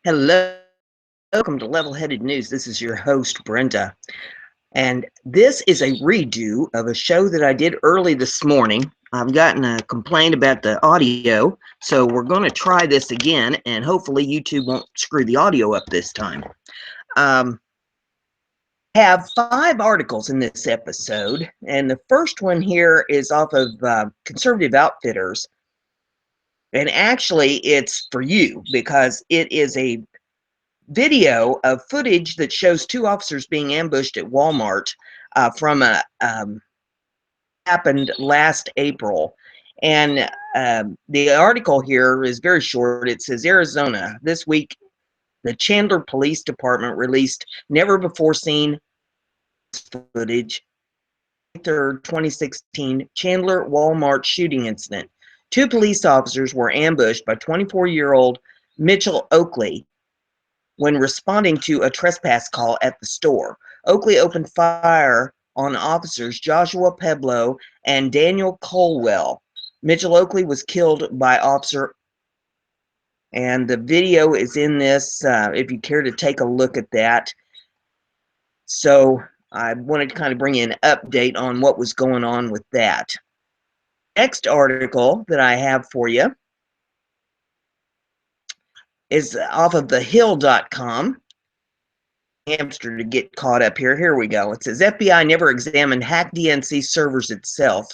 Hello, welcome to Level-Headed News. This is your host, Brenda. And this is a redo of a show that I did early this morning. I've gotten a complaint about the audio, so we're going to try this again, and hopefully YouTube won't screw the audio up this time. Have 5 articles in this episode, and the first one here is off of Conservative Outfitters. And actually, it's for you because it is a video of footage that shows 2 officers being ambushed at Walmart from a happened last April. And the article here is very short. It says Arizona this week the Chandler Police Department released never before seen footage 3rd 2016 Chandler Walmart shooting incident. 2 police officers were ambushed by 24-year-old Mitchell Oakley when responding to a trespass call at the store. Oakley opened fire on officers Joshua Peblo and Daniel Colwell. Mitchell Oakley was killed by officer, and the video is in this if you care to take a look at that. So I wanted to kind of bring you an update on what was going on with that. Next article that I have for you is off of thehill.com. Hamster to get caught up here. Here we go. It says FBI never examined hacked DNC servers itself.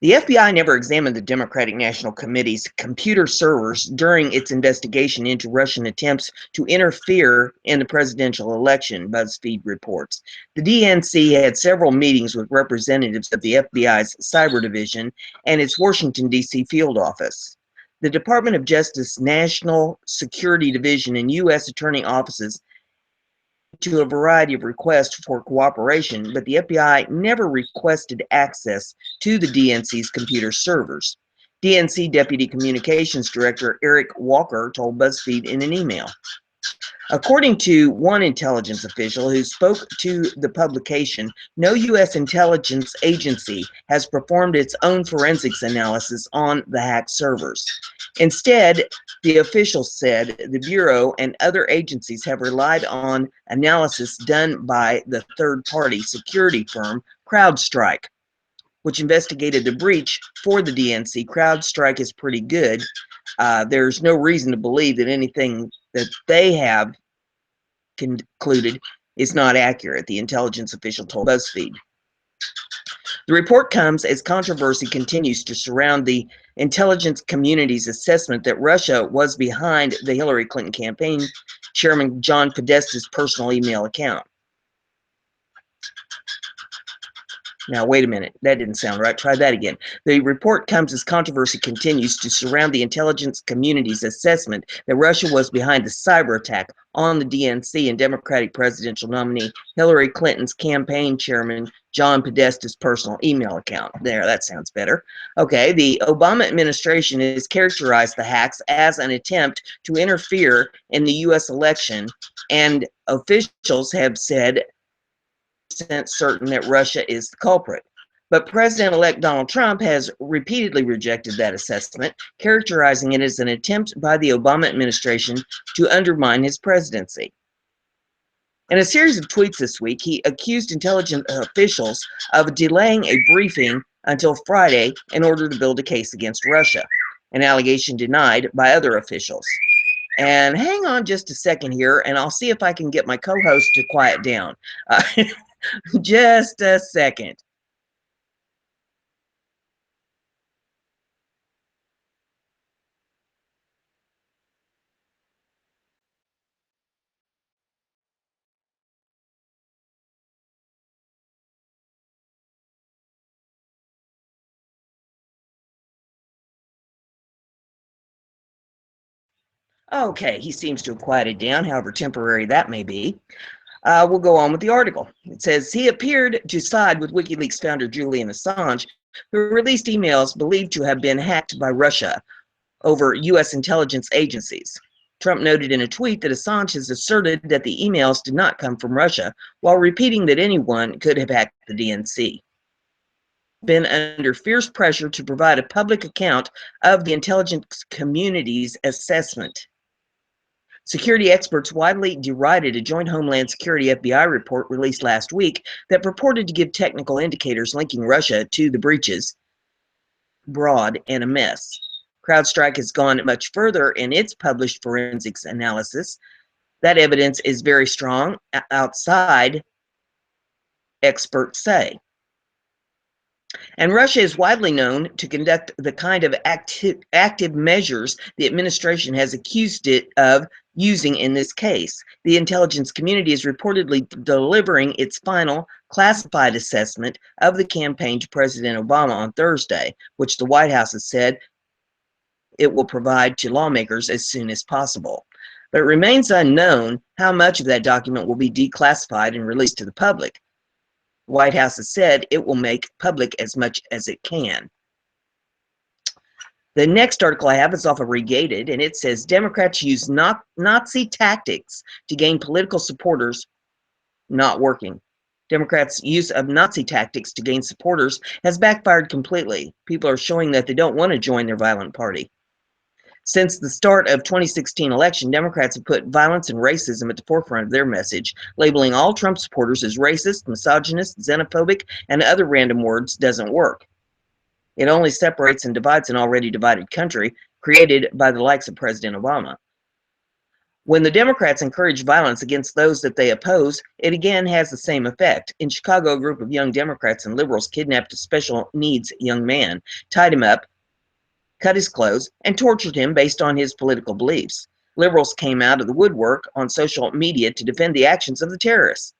The FBI never examined the Democratic National Committee's computer servers during its investigation into Russian attempts to interfere in the presidential election, BuzzFeed reports. The DNC had several meetings with representatives of the FBI's cyber division and its Washington, D.C. field office. The Department of Justice National Security Division and U.S. Attorney offices to a variety of requests for cooperation, but the FBI never requested access to the DNC's computer servers. DNC Deputy Communications Director Eric Walker told BuzzFeed in an email. According to one intelligence official who spoke to the publication, no U.S. intelligence agency has performed its own forensics analysis on the hacked servers. Instead, the official said the Bureau and other agencies have relied on analysis done by the third-party security firm CrowdStrike, which investigated the breach for the DNC. CrowdStrike is pretty good. There's no reason to believe that anything that they have concluded is not accurate, the intelligence official told BuzzFeed. The report comes as controversy continues to surround the intelligence community's assessment that Russia was behind the Hillary Clinton campaign chairman John Podesta's personal email account. Now, wait a minute. That didn't sound right. Try that again. The report comes as controversy continues to surround the intelligence community's assessment that Russia was behind the cyber attack on the DNC and Democratic presidential nominee Hillary Clinton's campaign chairman John Podesta's personal email account. There, that sounds better. Okay, the Obama administration has characterized the hacks as an attempt to interfere in the U.S. election, and officials have said certain that Russia is the culprit. But President-elect Donald Trump has repeatedly rejected that assessment, characterizing it as an attempt by the Obama administration to undermine his presidency. In a series of tweets this week, he accused intelligence officials of delaying a briefing until Friday in order to build a case against Russia, an allegation denied by other officials. And hang on just a second here, and I'll see if I can get my co-host to quiet down. Just a second. Okay, he seems to have quieted down, however temporary that may be. We'll go on with the article. It says he appeared to side with WikiLeaks founder Julian Assange, who released emails believed to have been hacked by Russia over U.S. intelligence agencies. Trump noted in a tweet that Assange has asserted that the emails did not come from Russia, while repeating that anyone could have hacked the DNC. been under fierce pressure to provide a public account of the intelligence community's assessment. Security experts widely derided a joint Homeland Security FBI report released last week that purported to give technical indicators linking Russia to the breaches. Broad and a mess. CrowdStrike has gone much further in its published forensics analysis. That evidence is very strong outside, experts say. And Russia is widely known to conduct the kind of active measures the administration has accused it of using in this case. The intelligence community is reportedly delivering its final classified assessment of the campaign to President Obama on Thursday, which the White House has said it will provide to lawmakers as soon as possible. But it remains unknown how much of that document will be declassified and released to the public. The White House has said it will make public as much as it can. The next article I have is off of Regated, and it says Democrats use Nazi tactics to gain political supporters, not working. Democrats' use of Nazi tactics to gain supporters has backfired completely. People are showing that they don't want to join their violent party. Since the start of 2016 election, Democrats have put violence and racism at the forefront of their message, labeling all Trump supporters as racist, misogynist, xenophobic, and other random words doesn't work. It only separates and divides an already divided country created by the likes of President Obama. When the Democrats encourage violence against those that they oppose, it again has the same effect. In Chicago, a group of young Democrats and liberals kidnapped a special needs young man, tied him up, cut his clothes, and tortured him based on his political beliefs. Liberals came out of the woodwork on social media to defend the actions of the terrorists.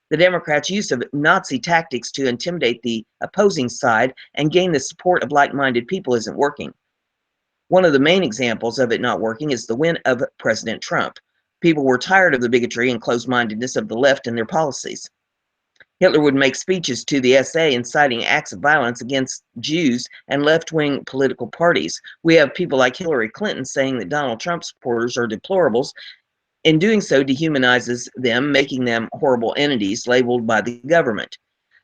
The Democrats' use of Nazi tactics to intimidate the opposing side and gain the support of like-minded people isn't working. One of the main examples of it not working is the win of President Trump. People were tired of the bigotry and closed-mindedness of the left and their policies. Hitler would make speeches to the SA inciting acts of violence against Jews and left-wing political parties. We have people like Hillary Clinton saying that Donald Trump supporters are deplorables. In doing so, dehumanizes them, making them horrible entities labeled by the government.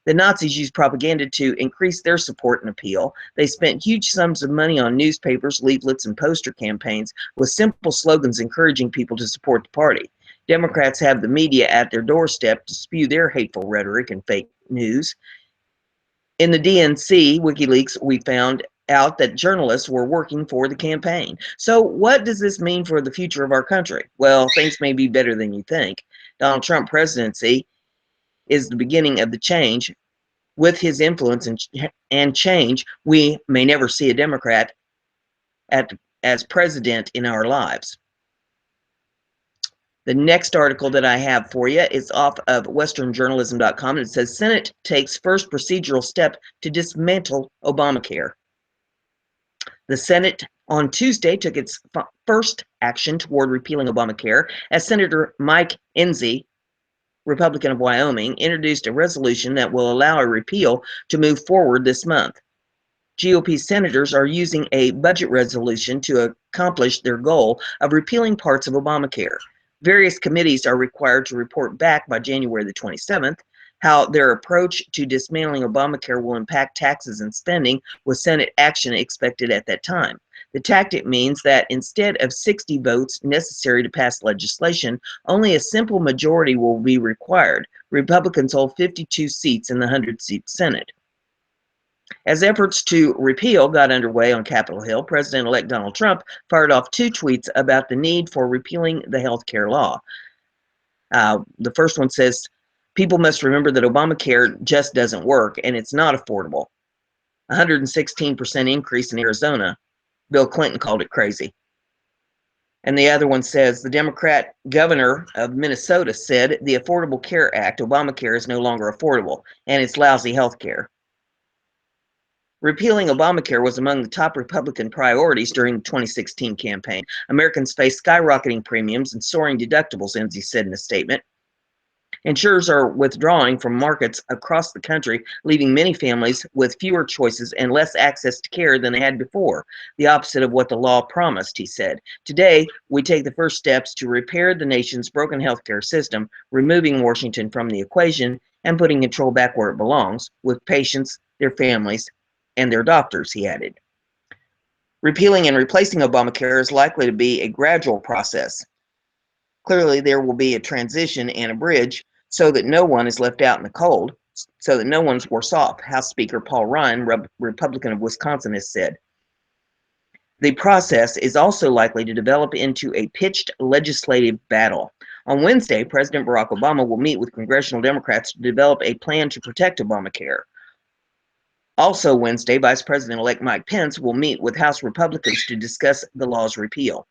The Nazis used propaganda to increase their support and appeal. They spent huge sums of money on newspapers, leaflets, and poster campaigns with simple slogans encouraging people to support the party. Democrats have the media at their doorstep to spew their hateful rhetoric and fake news. In the DNC WikiLeaks, we found out that journalists were working for the campaign. So what does this mean for the future of our country? Well, things may be better than you think. Donald Trump presidency is the beginning of the change. With his influence and change, we may never see a Democrat as president in our lives. The next article that I have for you is off of westernjournalism.com, and it says Senate takes first procedural step to dismantle Obamacare. The Senate on Tuesday took its first action toward repealing Obamacare as Senator Mike Enzi, Republican of Wyoming, introduced a resolution that will allow a repeal to move forward this month. GOP senators are using a budget resolution to accomplish their goal of repealing parts of Obamacare. Various committees are required to report back by January the 27th how their approach to dismantling Obamacare will impact taxes and spending, with Senate action expected at that time. The tactic means that instead of 60 votes necessary to pass legislation, only a simple majority will be required. Republicans hold 52 seats in the 100-seat Senate. As efforts to repeal got underway on Capitol Hill, President-elect Donald Trump fired off 2 tweets about the need for repealing the health care law. The first one says, people must remember that Obamacare just doesn't work and it's not affordable. 116% increase in Arizona. Bill Clinton called it crazy. And the other one says, the Democrat governor of Minnesota said the Affordable Care Act, Obamacare, is no longer affordable and it's lousy health care. Repealing Obamacare was among the top Republican priorities during the 2016 campaign. Americans face skyrocketing premiums and soaring deductibles, Enzi said in a statement. Insurers are withdrawing from markets across the country, leaving many families with fewer choices and less access to care than they had before. The opposite of what the law promised, he said. Today, we take the first steps to repair the nation's broken healthcare system, removing Washington from the equation and putting control back where it belongs, with patients their families, and their doctors, he added. Repealing and replacing Obamacare is likely to be a gradual process. Clearly, there will be a transition and a bridge so that no one is left out in the cold, so that no one's worse off, House Speaker Paul Ryan, Republican of Wisconsin, has said. The process is also likely to develop into a pitched legislative battle. On Wednesday, President Barack Obama will meet with congressional Democrats to develop a plan to protect Obamacare. Also Wednesday, Vice President-elect Mike Pence will meet with House Republicans to discuss the law's repeal.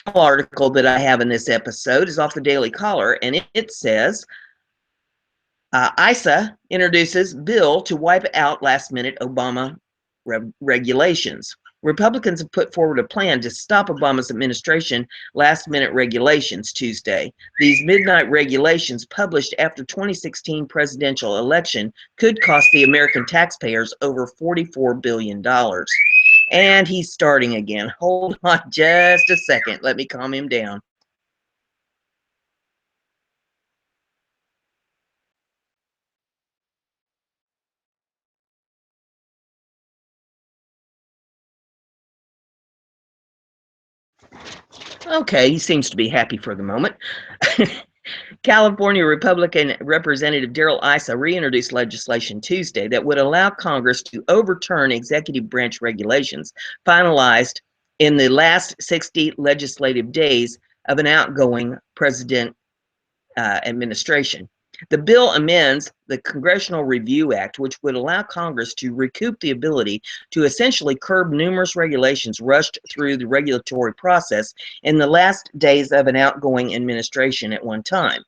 The article that I have in this episode is off the Daily Caller, and it says, ISSA introduces bill to wipe out last-minute Obama regulations. Republicans have put forward a plan to stop Obama's administration last-minute regulations Tuesday. These midnight regulations, published after 2016 presidential election, could cost the American taxpayers over $44 billion. And he's starting again. Hold on just a second. Let me calm him down. Okay, he seems to be happy for the moment. California Republican Representative Darrell Issa reintroduced legislation Tuesday that would allow Congress to overturn executive branch regulations finalized in the last 60 legislative days of an outgoing president administration. The bill amends the Congressional Review Act, which would allow Congress to recoup the ability to essentially curb numerous regulations rushed through the regulatory process in the last days of an outgoing administration at one time.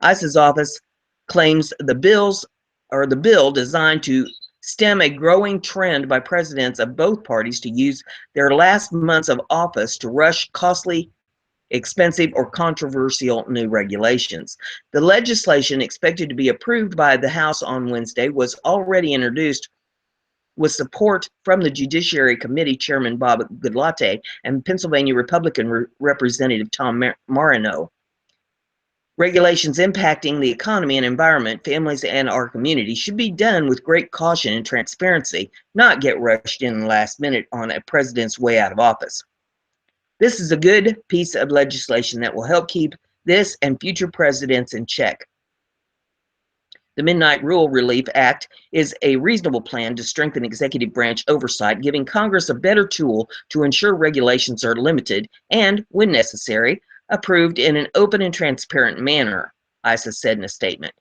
ISSA's office claims the bill designed to stem a growing trend by presidents of both parties to use their last months of office to rush costly, expensive, or controversial new regulations. The legislation, expected to be approved by the House on Wednesday, was already introduced with support from the Judiciary Committee Chairman Bob Goodlatte and Pennsylvania Republican Representative Tom Marino. Regulations impacting the economy and environment, families, and our community should be done with great caution and transparency, not get rushed in the last minute on a president's way out of office. This is a good piece of legislation that will help keep this and future presidents in check. The Midnight Rule Relief Act is a reasonable plan to strengthen executive branch oversight, giving Congress a better tool to ensure regulations are limited and, when necessary, approved in an open and transparent manner, ISSA said in a statement.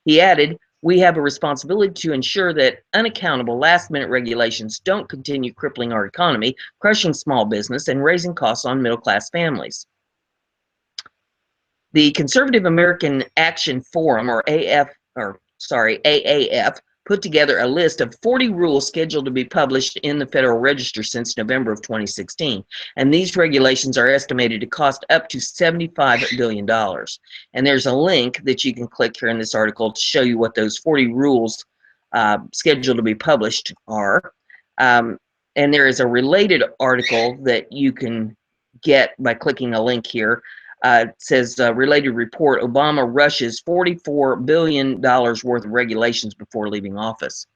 He added, "We have a responsibility to ensure that unaccountable last-minute regulations don't continue crippling our economy, crushing small business, and raising costs on middle-class families." The Conservative American Action Forum, or AAF, put together a list of 40 rules scheduled to be published in the Federal Register since November of 2016. And these regulations are estimated to cost up to $75 billion. And there's a link that you can click here in this article to show you what those 40 rules scheduled to be published are. And there is a related article that you can get by clicking a link here. It says, related report, Obama rushes $44 billion worth of regulations before leaving office.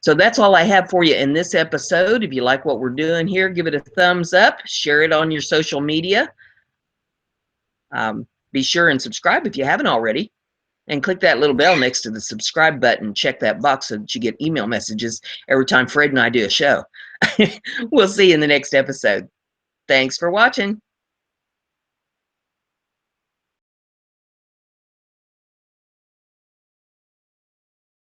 So that's all I have for you in this episode. If you like what we're doing here, give it a thumbs up, share it on your social media. Be sure and subscribe if you haven't already. And click that little bell next to the subscribe button. Check that box so that you get email messages every time Fred and I do a show. We'll see you in the next episode. Thanks for watching.